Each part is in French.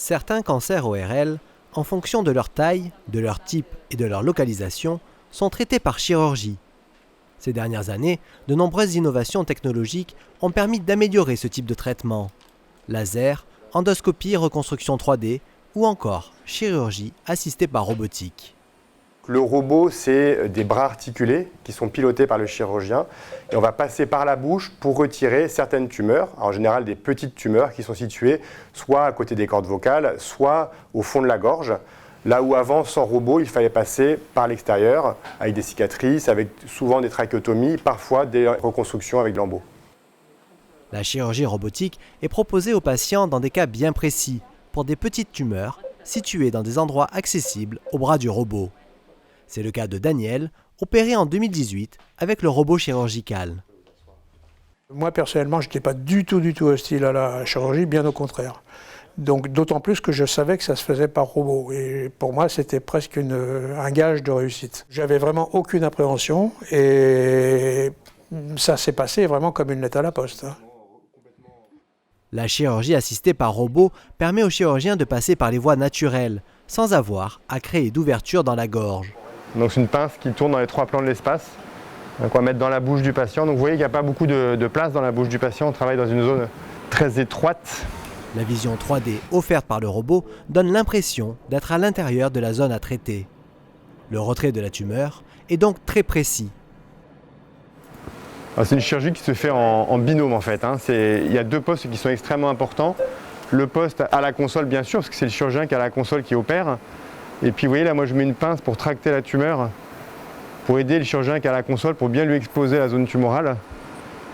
Certains cancers ORL, en fonction de leur taille, de leur type et de leur localisation, sont traités par chirurgie. Ces dernières années, de nombreuses innovations technologiques ont permis d'améliorer ce type de traitement. Laser, endoscopie, reconstruction 3D ou encore chirurgie assistée par robotique. Le robot, c'est des bras articulés qui sont pilotés par le chirurgien et on va passer par la bouche pour retirer certaines tumeurs, en général des petites tumeurs qui sont situées soit à côté des cordes vocales, soit au fond de la gorge. Là où avant, sans robot, il fallait passer par l'extérieur avec des cicatrices, avec souvent des trachéotomies, parfois des reconstructions avec lambeaux. La chirurgie robotique est proposée aux patients dans des cas bien précis, pour des petites tumeurs situées dans des endroits accessibles au bras du robot. C'est le cas de Daniel, opéré en 2018 avec le robot chirurgical. Moi personnellement, je n'étais pas du tout hostile à la chirurgie, bien au contraire. Donc d'autant plus que je savais que ça se faisait par robot. Et pour moi, c'était presque un gage de réussite. J'avais vraiment aucune appréhension et ça s'est passé vraiment comme une lettre à la poste. La chirurgie assistée par robot permet aux chirurgiens de passer par les voies naturelles, sans avoir à créer d'ouverture dans la gorge. Donc c'est une pince qui tourne dans les 3 plans de l'espace, qu'on va mettre dans la bouche du patient. Donc vous voyez qu'il n'y a pas beaucoup de place dans la bouche du patient, on travaille dans une zone très étroite. La vision 3D offerte par le robot donne l'impression d'être à l'intérieur de la zone à traiter. Le retrait de la tumeur est donc très précis. C'est une chirurgie qui se fait en binôme en fait. Il y a 2 postes qui sont extrêmement importants. Le poste à la console bien sûr, parce que c'est le chirurgien qui a la console qui opère. Et puis vous voyez là, moi je mets une pince pour tracter la tumeur, pour aider le chirurgien qui a la console, pour bien lui exposer la zone tumorale.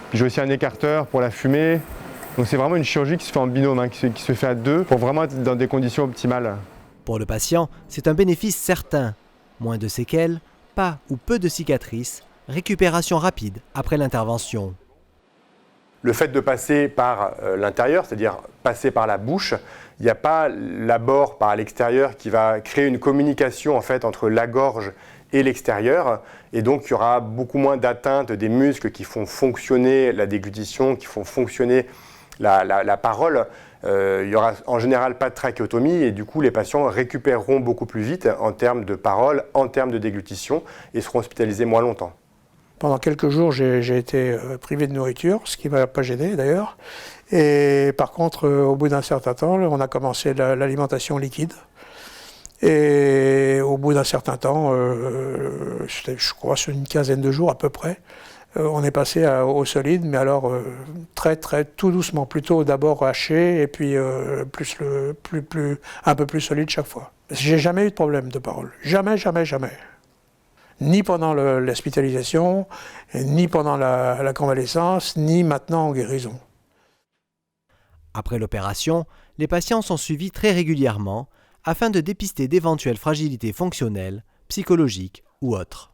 Puis j'ai aussi un écarteur pour la fumée. Donc c'est vraiment une chirurgie qui se fait en binôme, qui se fait à 2 pour vraiment être dans des conditions optimales. Pour le patient, c'est un bénéfice certain. Moins de séquelles, pas ou peu de cicatrices, récupération rapide après l'intervention. Le fait de passer par l'intérieur, c'est-à-dire passer par la bouche, il n'y a pas l'abord par l'extérieur qui va créer une communication en fait, entre la gorge et l'extérieur. Et donc, il y aura beaucoup moins d'atteinte des muscles qui font fonctionner la déglutition, qui font fonctionner la parole. Il n'y aura en général pas de trachéotomie et du coup, les patients récupéreront beaucoup plus vite en termes de parole, en termes de déglutition et seront hospitalisés moins longtemps. Pendant quelques jours, j'ai été privé de nourriture, ce qui ne m'a pas gêné d'ailleurs. Et par contre, au bout d'un certain temps, on a commencé l'alimentation liquide. Et au bout d'un certain temps, je crois sur une quinzaine de jours à peu près, on est passé au solide, mais alors tout doucement, plutôt d'abord haché et puis un peu plus solide chaque fois. J'ai jamais eu de problème de parole, jamais. Ni pendant l'hospitalisation, ni pendant la convalescence, ni maintenant en guérison. Après l'opération, les patients sont suivis très régulièrement afin de dépister d'éventuelles fragilités fonctionnelles, psychologiques ou autres.